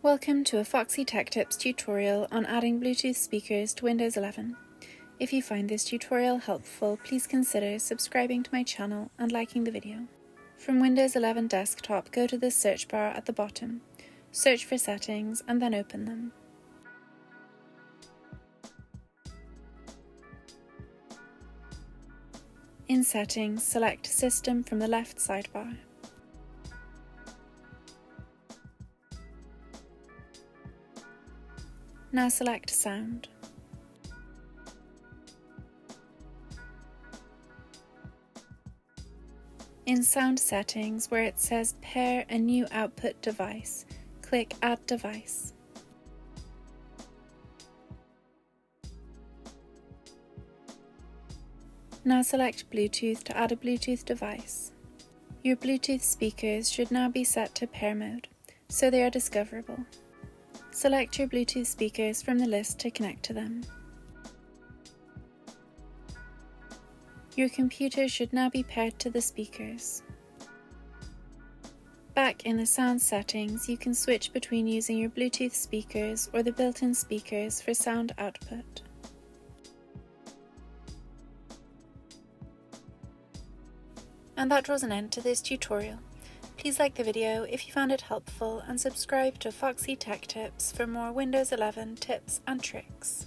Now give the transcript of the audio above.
Welcome to a Foxy Tech Tips tutorial on adding Bluetooth speakers to Windows 11. If you find this tutorial helpful, please consider subscribing to my channel and liking the video. From Windows 11 Desktop, go to the search bar at the bottom, search for Settings and then open them. In Settings, select System from the left sidebar. Now select Sound. In Sound Settings, where it says Pair a new output device, click Add Device. Now select Bluetooth to add a Bluetooth device. Your Bluetooth speakers should now be set to pair mode, so they are discoverable. Select your Bluetooth speakers from the list to connect to them. Your computer should now be paired to the speakers. Back in the sound settings, you can switch between using your Bluetooth speakers or the built-in speakers for sound output. And that draws an end to this tutorial. Please like the video if you found it helpful and subscribe to Foxy Tech Tips for more Windows 11 tips and tricks.